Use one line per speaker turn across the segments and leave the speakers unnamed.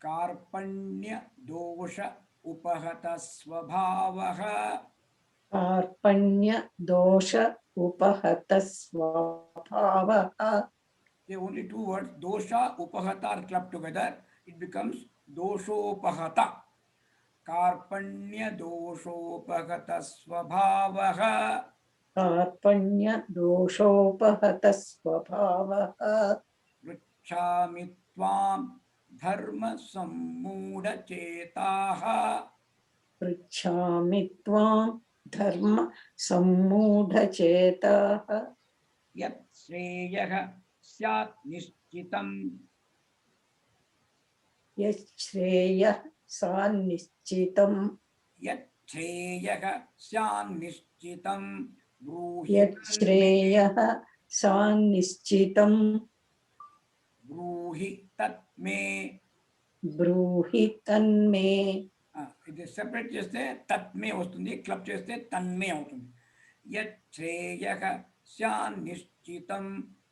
कार्पण्य दोष उपहत स्वभावः.
कार्पण्य दोष उपहत स्वभावः.
The only two words dosha upahata are clubbed together. It becomes doshopahata. Karpanya doshopahata swabhavaha.
कार्पण्य दोषोपहत स्वभावः.
पृच्छामि त्वां धर्म सम्मूढ चेताः.
पृच्छामि त्वां धर्म सम्मूढचेताः.
यत् श्रेयः स्यात् निश्चितम्.
यच्छ्रेयः सान्निश्चितम्.
यत् श्रेयः स्यान्निश्चितं ब्रूहि तन्मे.
यच्छ्रेयः सान्निश्चितम्.
ब्रूहि तत् मे.
ब्रूहि तन्मे.
ఇది సెపరేట్ చేస్తే తత్మే వస్తుంది, క్లబ్ చేస్తే తన్మే అవుతుంది. యత్ శ్రేయః స్యాన్నిశ్చితం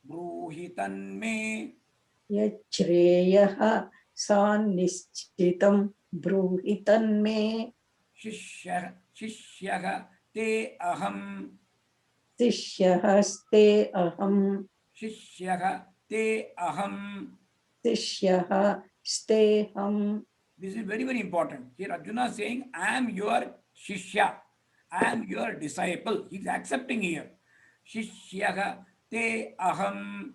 బ్రూహి తన్మే.
यच्छ्रेयः सान्निश्चितं ब्रूहि तन्मे.
शिष्यः शिष्यः ते अहं.
शिष्यस्ते अहम्.
शिष्यः ते अहं.
शिष्यः स्तेऽहम्.
This is very, very important. Here Arjuna is saying, I am your Shishya. I am your disciple. He is accepting here. Shishyah te aham.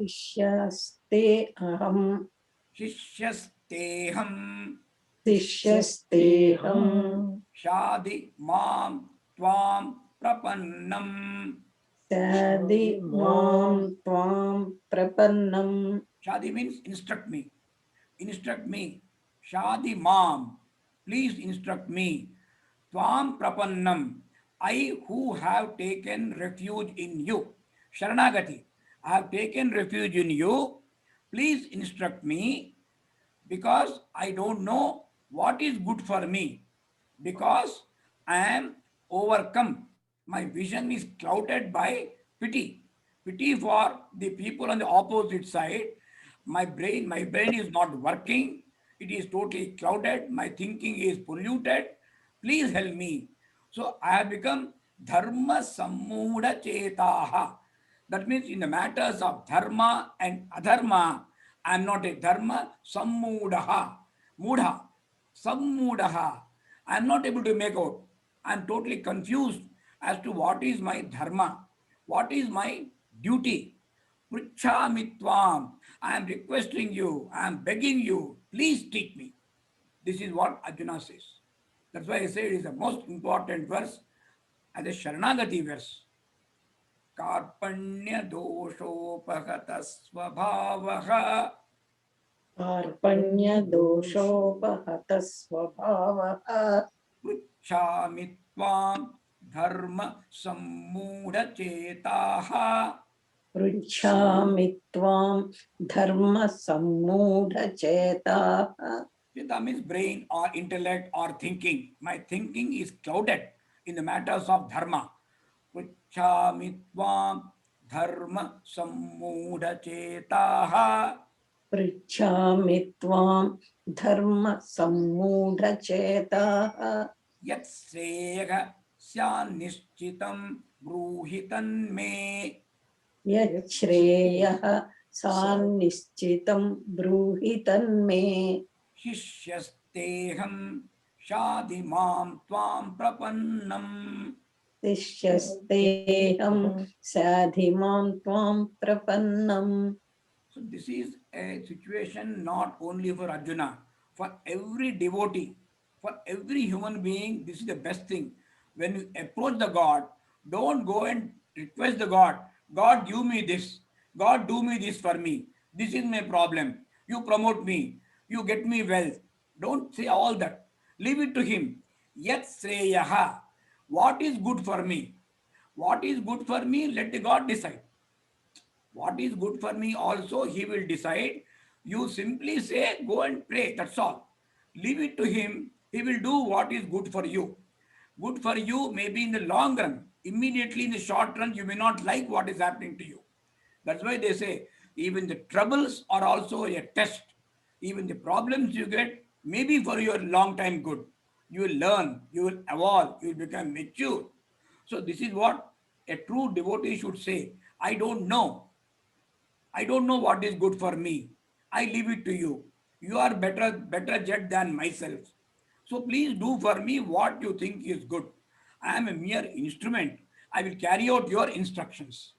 शिष्यस्ते अहम्.
Shishyasteham.
शिष्यस्तेऽहम्.
Shadi mam tvam prapannam.
शादि मां त्वां प्रपन्नम्.
Shadi means instruct me. Instruct me. Shadi mam. Please instruct me. Tvam prapannam. I who have taken refuge in you. Sharanagati. I have taken refuge in you. Please instruct me because I don't know what is good for me. Because I am overcome. My vision is clouded by pity. Pity for the people on the opposite side. My brain is not working. It is totally clouded. My thinking is polluted. Please help me. So I have become dharma sammuda chetaha. That means in the matters of dharma and adharma, I am not a dharma sammudaha. Mudha. Sammudaha. I am not able to make out. I am totally confused as to what is my dharma, what is my duty. Pruchhami tvam. I am requesting you, I am begging you, please teach me. This is what Arjuna says. That's why I say it is the most important verse as a Sharanagati verse. Karpanya doshopahata svabhavaha.
कार्पण्य दोषोपहत स्वभावः.
पृच्छामि त्वां धर्म सम्मूढ चेताः.
पृच्छामि त्वां धर्म सम्मूढचेताः.
Cheta means brain or intellect or thinking. My thinking is clouded in the matters of dharma. Pruchhami tvam dharma sammudha chetaha.
पृच्छामि त्वां धर्म सम्मूढचेताः.
Yat sreyaha syanishchitam ब्रूहि तन्मे.
यच्छ्रेयः सान्निश्चितं ब्रूहि तन्मे.
शिष्यस्तेहं शाधि मां त्वां प्रपन्नम्.
शिष्यस्तेऽहं साधि मां त्वां प्रपन्नम्.
So this is a situation not only for Arjuna, for every devotee, for every human being. This is the best thing. When you approach the God, don't go and request the God, God give me this, God do me this for me. This is my problem. You promote me, you get me wealth. Don't say all that. Leave it to him. Yat sreyaha. What is good for me? What is good for me? Let the God decide. What is good for me also he will decide. You simply say, go and pray, that's all. Leave it to him. He will do what is good for you. Good for you maybe in the long run. Immediately in the short run, you may not like what is happening to you. That's why they say, even the troubles are also a test. Even the problems you get may be for your long time good. You will learn, you will evolve, you will become mature. So this is what a true devotee should say. I don't know. I don't know what is good for me. I leave it to you. You are better judge than myself. So please do for me what you think is good. I am a mere instrument. I will carry out your instructions.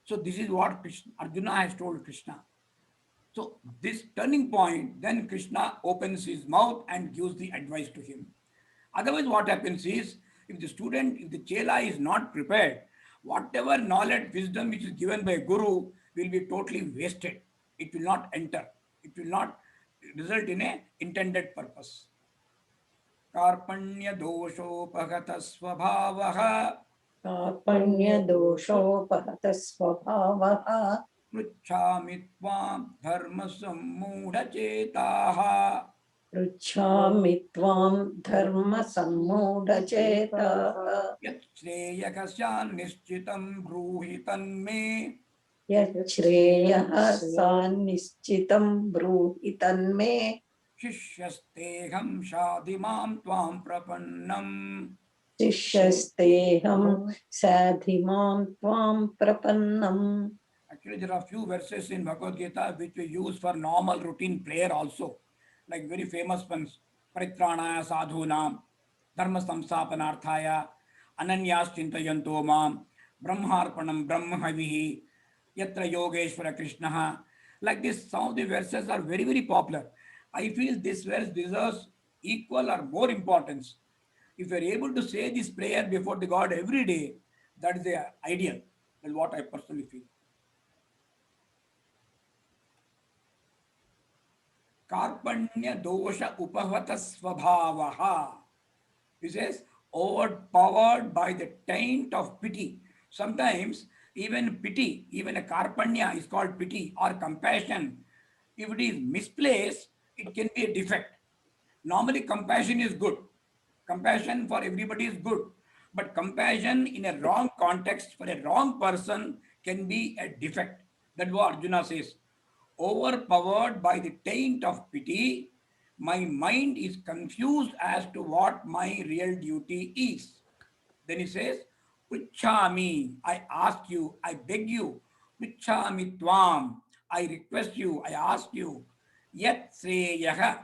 So this is what Arjuna has told Krishna. So this turning point, then Krishna opens his mouth and gives the advice to him. Otherwise, what happens is, if the student, if the chela is not prepared, whatever knowledge, wisdom which is given by Guru will be totally wasted. It will not enter. It will not result in a intended purpose. Karpanya doshopagata svabhavah
कार्पण्यदोषोपहतः स्वभावः
पृच्छामि त्वां धर्मसम्मूढचेताः
पृच्छामि त्वां धर्मसम्मूढचेताः
यत् श्रेयकस्यान्निश्चितं ब्रूहि तन्मे
यच्छ्रेयः सा निश्चितं ब्रूहि तन्मे
शिष्यस्तेऽहं शाधि मां त्वां प्रपन्नम्.
शिष्यस्तेऽहं साधिमां त्वां प्रपन्नम्.
Actually, there are few verses in Bhagavad Gita which we use for normal routine prayer also, like very famous ones. Paritranaya sadhunam, dharma samsthapanarthaya, ananyas chintayanto mam, brahmarpanam brahmahavihi, yatra yogeshwara krishnaha. Like this, some of the verses are very, very popular. I feel this verse deserves equal or more importance. If you are able to say this prayer before the God every day, that is the ideal. That's what I personally feel. Karpanya dosha upavata svabhavaha. He says, overpowered by the taint of pity. Sometimes even pity, even a karpanya is called pity or compassion. If it is misplaced, it can be a defect. Normally, compassion is good. Compassion for everybody is good. But compassion in a wrong context for a wrong person can be a defect. That's what Arjuna says. Overpowered by the taint of pity, my mind is confused as to what my real duty is. Then he says, Prichami, I ask you, I beg you, Prichami Tvam, I request you, I ask you, Yat Sreyaha,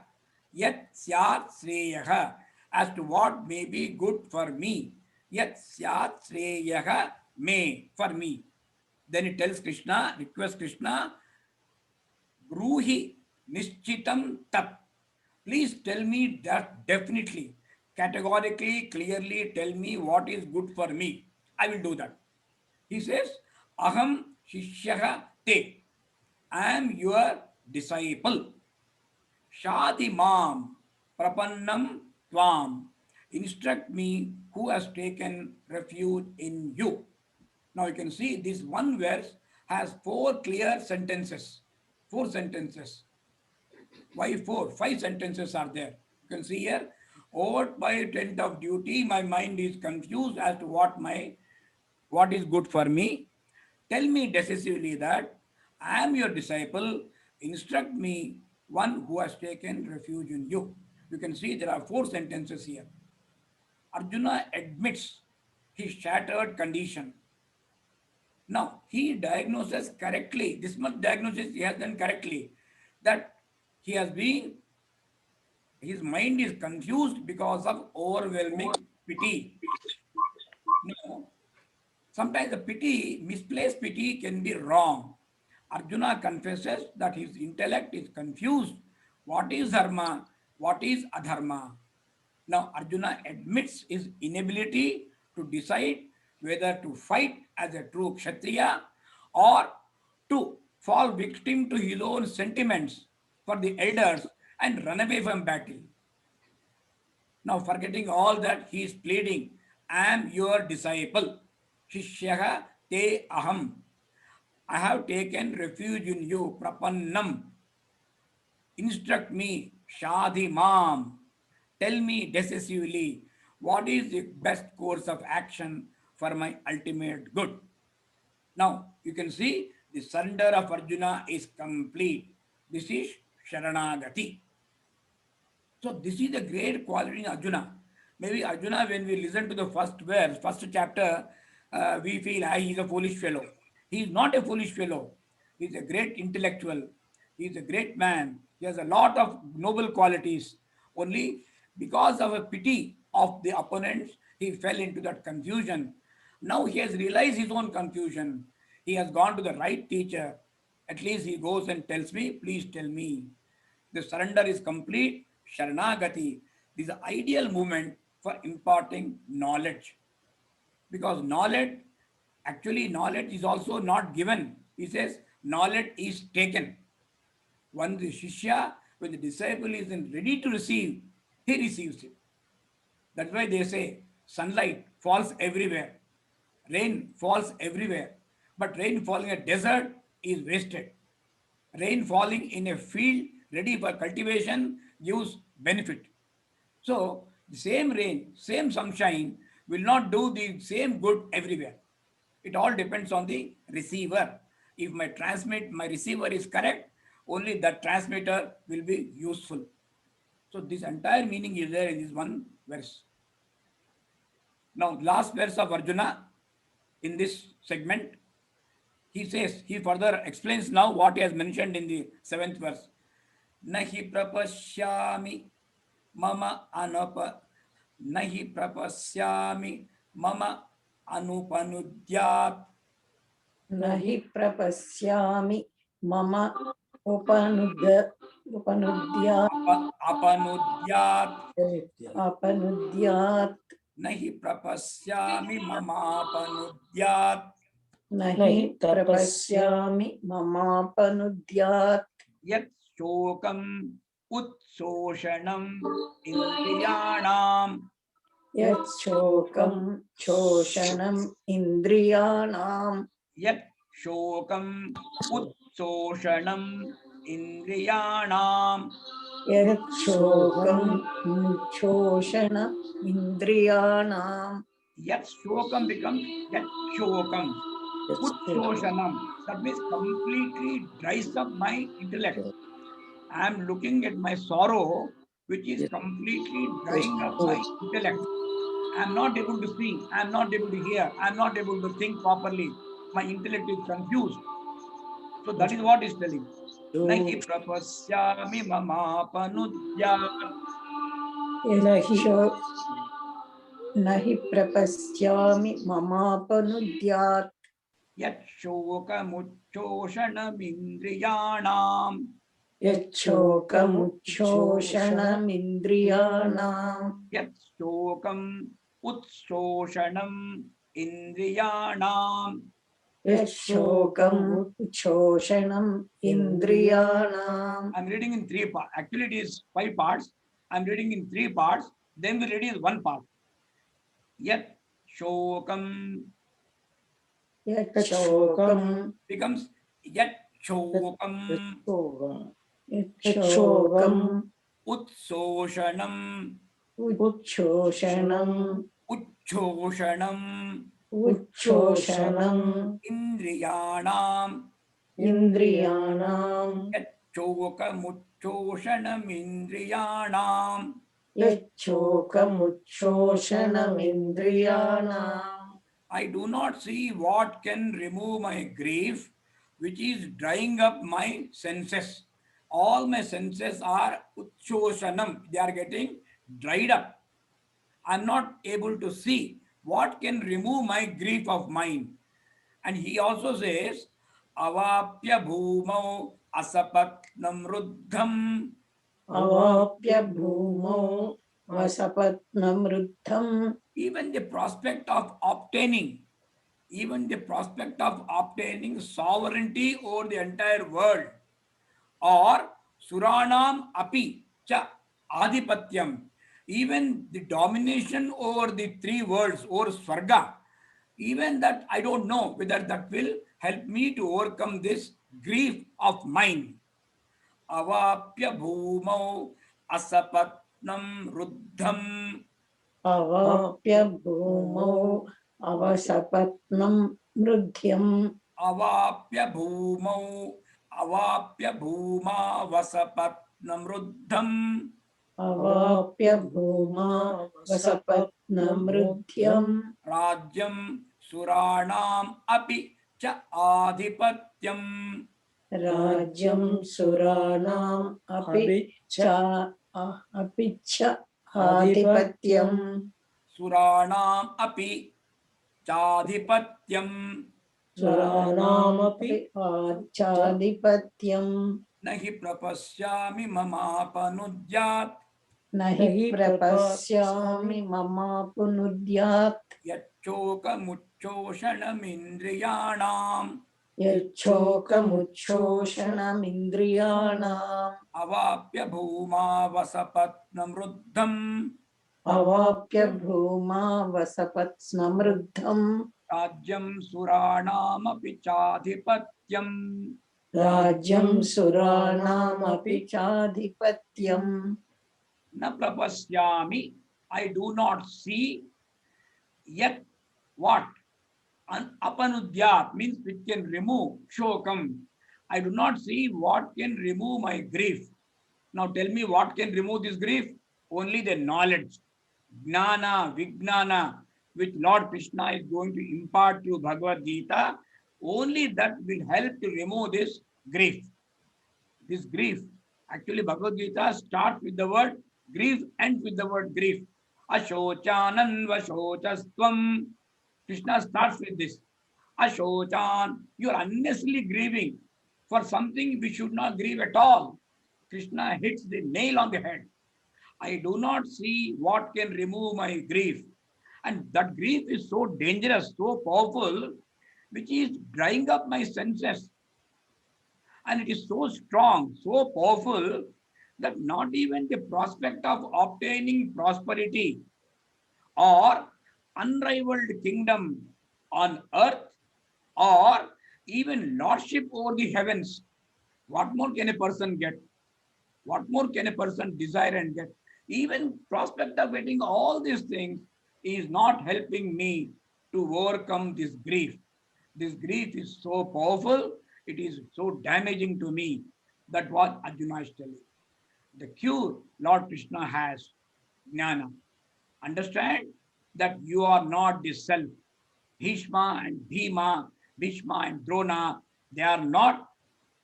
Yat Syat Sreyaha, as to what may be good for me. Yat Syat Sreyaha may, for me. Then he tells Krishna, requests Krishna, Bruhi Nishchitam Tat. Please tell me that definitely, categorically, clearly tell me what is good for me. I will do that. He says, Aham Shishyaha Te. I am your disciple. Shadi Mam Prapannam Tvam. Instruct me who has taken refuge in you. Now you can see this one verse has four clear sentences. Four sentences. Why four? Five sentences are there. You can see here. Over by tent of duty, my mind is confused as to what is good for me. Tell me decisively that I am your disciple. Instruct me, one who has taken refuge in you. You can see there are four sentences here. Arjuna admits his shattered condition. Now, he diagnoses correctly, this much diagnosis he has done correctly, that he has been, his mind is confused because of overwhelming pity. Now, sometimes the pity, misplaced pity can be wrong. Arjuna confesses that his intellect is confused. What is dharma? What is adharma? Now, Arjuna admits his inability to decide whether to fight as a true Kshatriya or to fall victim to his own sentiments for the elders and run away from battle. Now, forgetting all that, he is pleading, I am your disciple. Shishyaha te aham. I have taken refuge in you. Prapannam. Instruct me. Shadhi mam. Tell me decisively what is the best course of action for my ultimate good. Now, you can see the surrender of Arjuna is complete. This is Sharanagati. So this is the great quality in Arjuna. Maybe Arjuna, when we listen to the first verse, first chapter, we feel, he's a foolish fellow. He is not a foolish fellow. He is a great intellectual. He is a great man. He has a lot of noble qualities. Only because of a pity of the opponents, he fell into that confusion. Now he has realized his own confusion. He has gone to the right teacher. At least he goes and tells me, please tell me. The surrender is complete, Sharanagati. This is the ideal moment for imparting knowledge. Because knowledge is also not given. He says, knowledge is taken. When the Shishya, when the disciple is ready to receive, he receives it. That's why they say sunlight falls everywhere, rain falls everywhere, but rain falling in a desert is wasted. Rain falling in a field ready for cultivation gives benefit. So the same rain, same sunshine will not do the same good everywhere. It all depends on the receiver. If my receiver is correct, only that transmitter will be useful. So this entire meaning is there in this one verse. Now, last verse of Arjuna in this segment, he says, he further explains now what he has mentioned in the 7th verse. Nahi prapashyami mama anapa nahi prapasyami mama anupanudyat
नहि प्रपश्यामि मम उपनुद्यात्
apanudyat
अपनुद्यात्
nahi prapasyami mama apanudyat
नहि प्रपश्यामि ममापनुद्यात्
yat shokam utsoshanam indriyanam
यच्छोकं शोषणम् इन्द्रियाणाम्
yat shokam utsoshanam indriyanam
यच्छोकं शोषण इन्द्रियाणाम्
yat shokam becomes yat shokam utsoshanam. That means completely dries up my intellect. I am looking at my sorrow, which is completely drying up my intellect. I am not able to see, I am not able to hear, I am not able to think properly. My intellect is confused. So that is what is telling. Nahi prapasyami mamapanudya.
नहि प्रपश्यामि ममापनुद्यात्
Yat shokamuchoshanamindriyanam.
यच्छोकमुच्छोषणमिन्द्रियाणाम्
Yat shokam utsoshanam indriyanam.
यच्छोकमुच्छोषणम् इन्द्रियाणाम्.
I'm reading in 3 parts. Actually, it is 5 parts. I'm reading in 3 parts. Then we read is 1 part. Yat shokam
यच्छोकम्
becomes yat shokam
यच्छोकम्
utsoshanam
उच्छोषणम्
uchoshanam
उच्छोषणम्
indriyanam.
इन्द्रियाणाम्
Yat shokamuchoshanam indriyanam.
यच्छोकमुच्छोषणमिन्द्रियाणाम्.
I do not see what can remove my grief, which is drying up my senses. All my senses are utshoshanam, they are getting dried up. I'm not able to see what can remove my grief of mine. And he also says, avapya bhumau asapatnam ruddham.
अवाप्य भूमौ वसपत्नमृद्धम्.
Even the prospect of obtaining sovereignty over the entire world, or suranam api cha adhipatyam, even the domination over the 3 worlds or swarga, even that I don't know whether that will help me to overcome this grief of mine. Avapya bhumau asapatnam ruddham.
अवाप्य भूमौ अवसपत्नं मृध्यम्.
Avapya bhumau अवाप्य भूमा वसपत्नमृद्धम्
अवाप्य भूमा वसपत्नमृध्यम्
राज्यं सुराणाम् अपि च आधिपत्यम्
राज्यं सुराणाम् अपि च आधिपत्यम्
सुराणाम् अपि चाधिपत्यम्
सुराणामपि चाधिपत्यम्
न हि प्रपश्यामि ममापनुद्यात्
न हि प्रपश्यामि ममापनुद्यात्
यच्चोकमुच्चोषणमिन्द्रियाणाम्
यच्छोकमुच्छोषणमिन्द्रियाणाम्
अवाप्य भूमा वसपत्नमृद्धम्
अवाप्य भूमा वसपत्स्नमृद्धम्
राज्यं सुराणामपि चाधिपत्यम्
राज्यं सुराणामपि चाधिपत्यम्
न प्रपश्यामि, I do not see, yet what? Apanudyat means which can remove shokam. I do not see what can remove my grief. Now tell me what can remove this grief? Only the knowledge, jnana, vijnana, which Lord Krishna is going to impart through Bhagavad Gita. Only that will help to remove this grief. This grief. Actually, Bhagavad Gita starts with the word grief, ends with the word grief. Ashochanam vashochastvam. Krishna starts with this. Ashochan, you are unnecessarily grieving for something we should not grieve at all. Krishna hits the nail on the head. I do not see what can remove my grief. And that grief is so dangerous, so powerful, which is drying up my senses. And it is so strong, so powerful, that not even the prospect of obtaining prosperity or unrivaled kingdom on earth or even lordship over the heavens. What more can a person get? What more can a person desire and get? Even prospect of getting all these things is not helping me to overcome this grief. This grief is so powerful, it is so damaging to me. That what Arjuna is telling. The cure Lord Krishna has, jnana. Understand that you are not the self. Bhishma and Bhima, Bhishma and Drona, they are not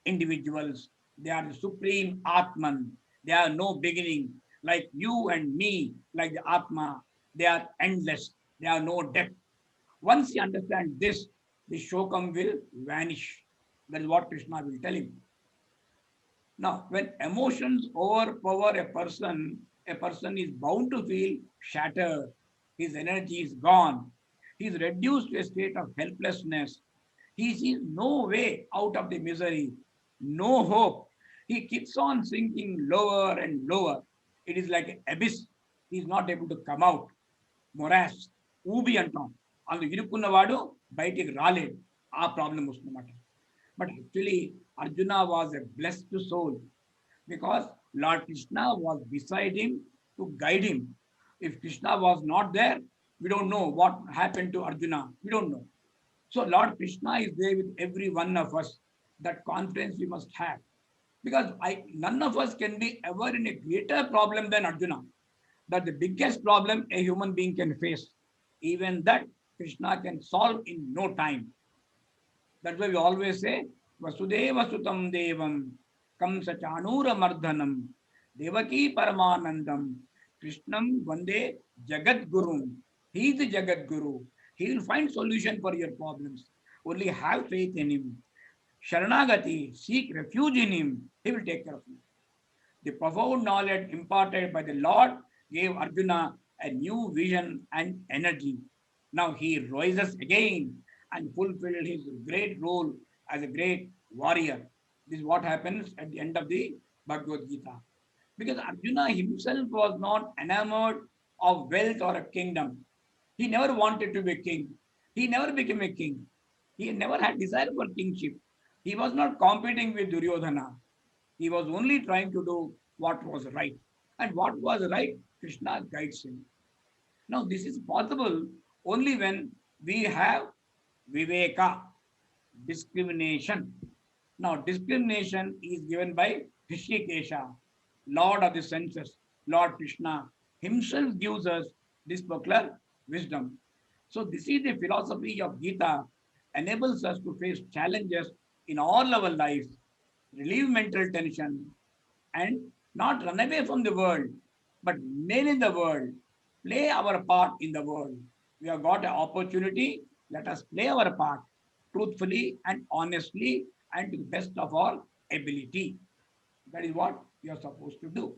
individuals. They are the supreme Atman. They are no beginning. Like you and me, like the Atma, they are endless. They are no depth. Once you understand this, the Shokam will vanish. That is what Krishna will tell him. Now, when emotions overpower a person is bound to feel shattered. His energy is gone. He is reduced to a state of helplessness. He sees no way out of the misery, no hope. He keeps on sinking lower and lower. It is like an abyss. He is not able to come out. Morass, ఊబి అంటాం. అందులో ఇరుక్కున్నవాడు బయటికి రాలేడు. ఆ problem వస్తుందన్నమాట. But actually, Arjuna was a blessed soul because Lord Krishna was beside him to guide him. If Krishna was not there, we don't know what happened to Arjuna. We don't know. So Lord Krishna is there with every one of us. That confidence we must have. Because none of us can be ever in a greater problem than Arjuna. That the biggest problem a human being can face. Even that Krishna can solve in no time. That's why we always say, Vasudeva Sutam Devam, Kamsa Chanura Mardhanam, Devaki Paramanandam, Krishnam Vande Jagat Guru. He is the Jagat Guru. He will find solution for your problems. Only have faith in him. Sharanagati, seek refuge in him. He will take care of you. The profound knowledge imparted by the Lord gave Arjuna a new vision and energy. Now he rises again and fulfilled his great role as a great warrior. This is what happens at the end of the Bhagavad Gita. Because Arjuna himself was not enamored of wealth or a kingdom. He never wanted to be a king. He never became a king. He never had desire for kingship. He was not competing with Duryodhana. He was only trying to do what was right. And what was right, Krishna guides him. Now, this is possible only when we have viveka, discrimination. Now, discrimination is given by Hrishikesha, Lord of the senses. Lord Krishna himself gives us this particular wisdom. So, this is the philosophy of Gita, enables us to face challenges in all our lives, relieve mental tension, and not run away from the world, but remain in the world, play our part in the world. We have got an opportunity, let us play our part truthfully and honestly and to the best of our ability. That is what you are supposed to do.